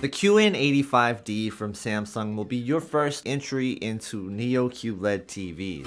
The QN85D from Samsung will be your first entry into Neo-QLED TVs.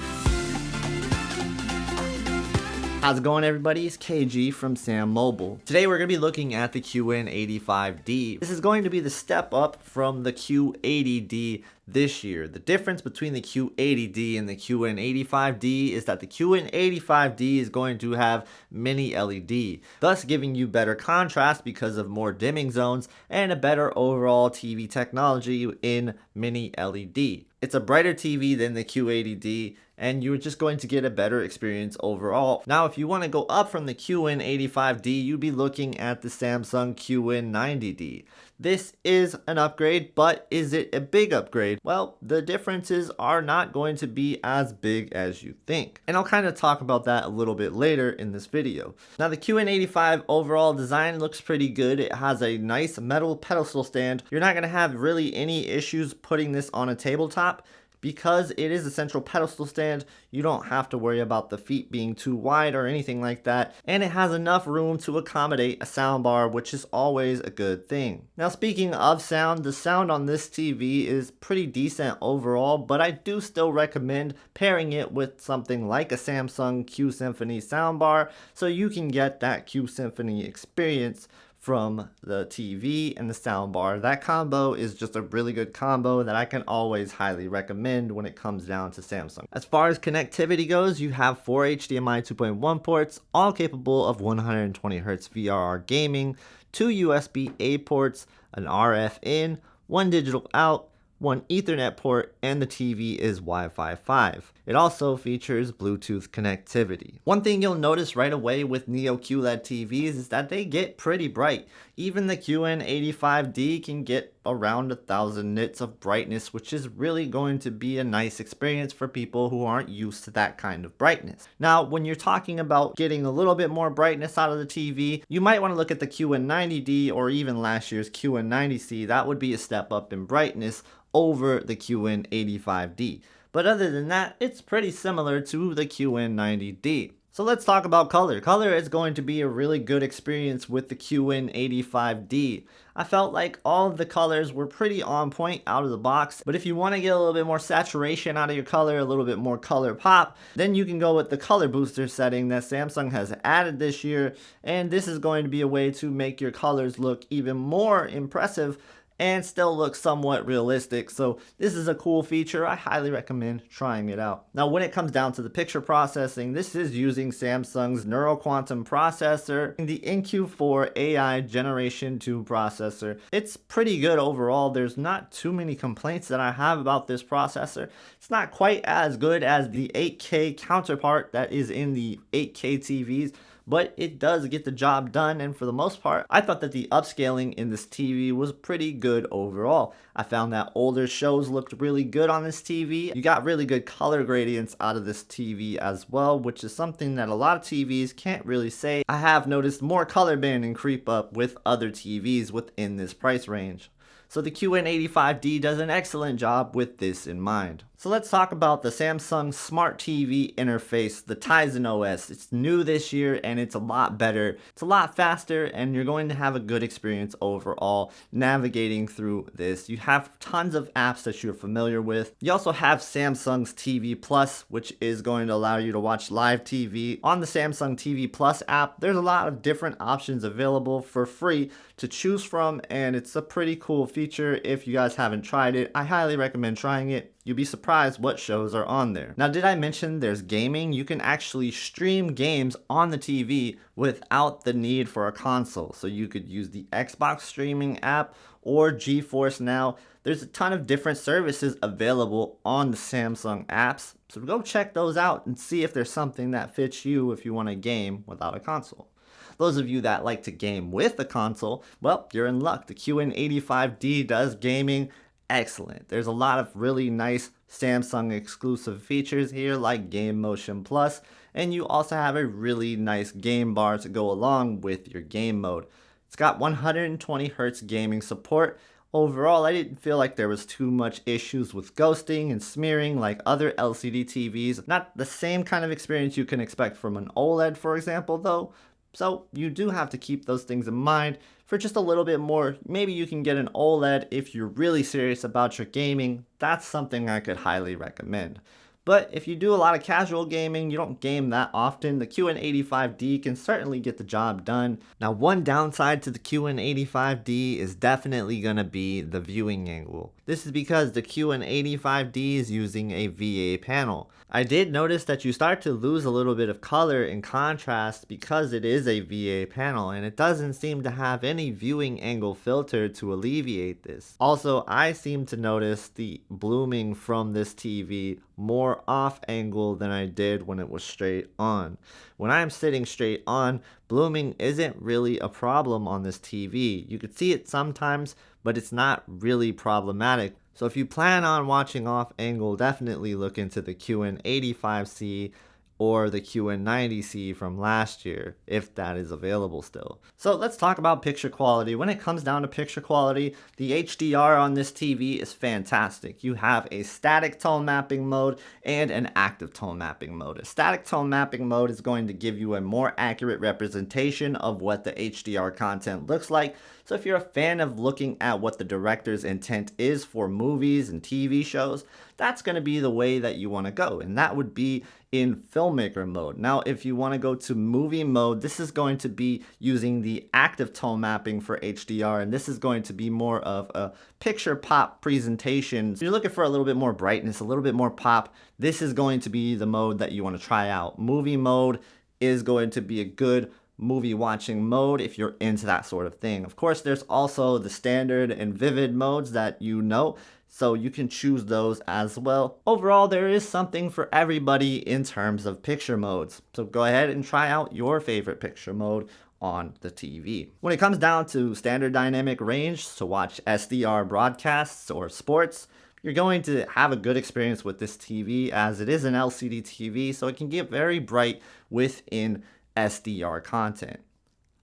How's it going, everybody? It's KG from SamMobile. Today we're going to be looking at the QN85D. This is going to be the step up from the Q80D this year. The difference between the Q80D and the QN85D is that the QN85D is going to have mini LED, thus giving you better contrast because of more dimming zones and a better overall TV technology in mini LED. It's a brighter TV than the Q80D, and you're just going to get a better experience overall. Now, if you want to go up from the QN85D, you'd be looking at the Samsung QN90D. This is an upgrade, but is it a big upgrade? Well, the differences are not going to be as big as you think. And I'll kind of talk about that a little bit later in this video. Now, the QN85 overall design looks pretty good. It has a nice metal pedestal stand. You're not going to have really any issues putting this on a tabletop. Because it is a central pedestal stand, you don't have to worry about the feet being too wide or anything like that, and it has enough room to accommodate a soundbar, which is always a good thing. Now, speaking of sound, the sound on this TV is pretty decent overall, but I do still recommend pairing it with something like a Samsung Q Symphony soundbar so you can get that Q Symphony experience from the TV and the soundbar. That combo is just a really good combo that I can always highly recommend when it comes down to Samsung. As far as connectivity goes, you have 4 HDMI 2.1 ports, all capable of 120Hz VRR gaming, 2 USB-A ports, an RF in, 1 digital out, 1 Ethernet port, and the TV is Wi-Fi 5. It also features Bluetooth connectivity. One thing you'll notice right away with Neo-QLED TVs is that they get pretty bright. Even the QN85D can get around 1,000 nits of brightness, which is really going to be a nice experience for people who aren't used to that kind of brightness. Now, when you're talking about getting a little bit more brightness out of the TV, you might want to look at the QN90D or even last year's QN90C. That would be a step up in brightness over the QN85D. But other than that, it's pretty similar to the QN90D. So let's talk about color. Color is going to be a really good experience with the QN85D. I felt like all of the colors were pretty on point out of the box, but if you want to get a little bit more saturation out of your color, a little bit more color pop, then you can go with the color booster setting that Samsung has added this year, and this is going to be a way to make your colors look even more impressive and still look somewhat realistic. So this is a cool feature. I highly recommend trying it out. Now, when it comes down to the picture processing, this is using Samsung's Neural Quantum processor, the NQ4 AI Generation 2 processor. It's pretty good overall. There's not too many complaints that I have about this processor. It's not quite as good as the 8K counterpart that is in the 8K TVs, but it does get the job done, and for the most part, I thought that the upscaling in this TV was pretty good overall. I found that older shows looked really good on this TV. You got really good color gradients out of this TV as well, which is something that a lot of TVs can't really say. I have noticed more color banding creep up with other TVs within this price range. So the QN85D does an excellent job with this in mind. So let's talk about the Samsung Smart TV interface, the Tizen OS. It's new this year and it's a lot better. It's a lot faster and you're going to have a good experience overall navigating through this. You have tons of apps that you're familiar with. You also have Samsung's TV Plus, which is going to allow you to watch live TV. On the Samsung TV Plus app, there's a lot of different options available for free to choose from, and it's a pretty cool feature. If you guys haven't tried it, I highly recommend trying it. You'll be surprised what shows are on there. Now, did I mention there's gaming? You can actually stream games on the TV without the need for a console. So you could use the Xbox streaming app or GeForce Now. There's a ton of different services available on the Samsung apps. So go check those out and see if there's something that fits you if you want to game without a console. Those of you that like to game with a console, well, you're in luck. The QN85D does gaming excellent. There's a lot of really nice Samsung exclusive features here like Game Motion Plus, and you also have a really nice game bar to go along with your game mode. It's got 120Hz gaming support. Overall, I didn't feel like there was too much issues with ghosting and smearing like other LCD TVs. Not the same kind of experience you can expect from an OLED, for example, though, So you do have to keep those things in mind. For just a little bit more, maybe you can get an OLED if you're really serious about your gaming. That's something I could highly recommend. But if you do a lot of casual gaming, you don't game that often, the QN85D can certainly get the job done. Now, one downside to the QN85D is definitely going to be the viewing angle. This is because the QN85D is using a VA panel. I did notice that you start to lose a little bit of color and contrast because it is a VA panel, and it doesn't seem to have any viewing angle filter to alleviate this. Also, I seem to notice the blooming from this TV more off angle than I did when it was straight on. When I'm sitting straight on, blooming isn't really a problem on this TV. You could see it sometimes, but it's not really problematic. So if you plan on watching off angle, definitely look into the QN85C or the QN90C from last year, if that is available still. So let's talk about picture quality. When it comes down to picture quality, the HDR on this TV is fantastic. You have a static tone mapping mode and an active tone mapping mode. A static tone mapping mode is going to give you a more accurate representation of what the HDR content looks like. So if you're a fan of looking at what the director's intent is for movies and TV shows, that's going to be the way that you want to go, and that would be in filmmaker mode. Now, if you want to go to movie mode, this is going to be using the active tone mapping for HDR, and this is going to be more of a picture pop presentation. So you're looking for a little bit more brightness, a little bit more pop. This is going to be the mode that you want to try out. Movie mode is going to be a good movie watching mode if you're into that sort of thing. Of course, there's also the standard and vivid modes that you know, so you can choose those as well. Overall, there is something for everybody in terms of picture modes. So go ahead and try out your favorite picture mode on the TV. When it comes down to standard dynamic range to watch SDR broadcasts or sports, you're going to have a good experience with this TV as it is an LCD TV, so it can get very bright within SDR content.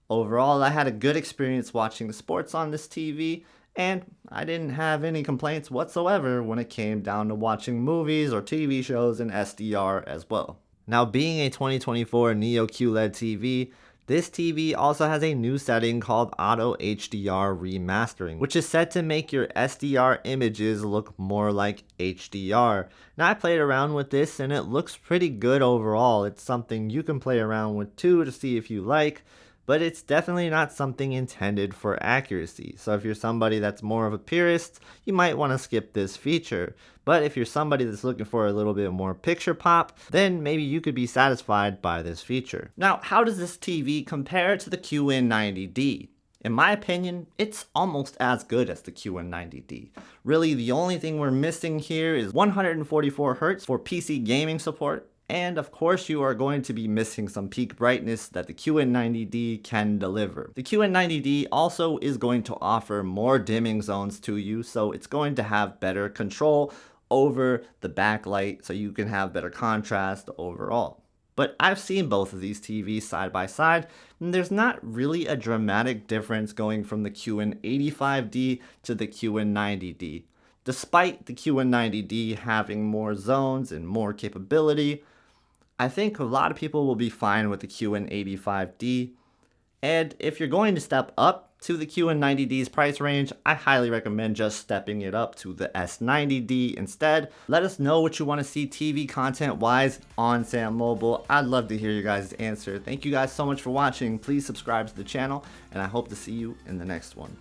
Overall, I had a good experience watching the sports on this TV, and I didn't have any complaints whatsoever when it came down to watching movies or TV shows in SDR as well. Now, being a 2024 Neo-QLED TV, this TV also has a new setting called Auto HDR remastering, which is set to make your SDR images look more like HDR. Now, I played around with this and it looks pretty good overall. It's something you can play around with too to see if you like, but it's definitely not something intended for accuracy. So if you're somebody that's more of a purist, you might want to skip this feature. But if you're somebody that's looking for a little bit more picture pop, then maybe you could be satisfied by this feature. Now, how does this TV compare to the QN90D? In my opinion, it's almost as good as the QN90D. Really, the only thing we're missing here is 144 Hz for PC gaming support. And of course, you are going to be missing some peak brightness that the QN90D can deliver. The QN90D also is going to offer more dimming zones to you, so it's going to have better control over the backlight, so you can have better contrast overall. But I've seen both of these TVs side by side, and there's not really a dramatic difference going from the QN85D to the QN90D. Despite the QN90D having more zones and more capability, I think a lot of people will be fine with the QN85D. And if you're going to step up to the QN90D's price range, I highly recommend just stepping it up to the S90D instead. Let us know what you want to see TV content wise on SamMobile. I'd love to hear your guys' answer. Thank you guys so much for watching. Please subscribe to the channel, and I hope to see you in the next one.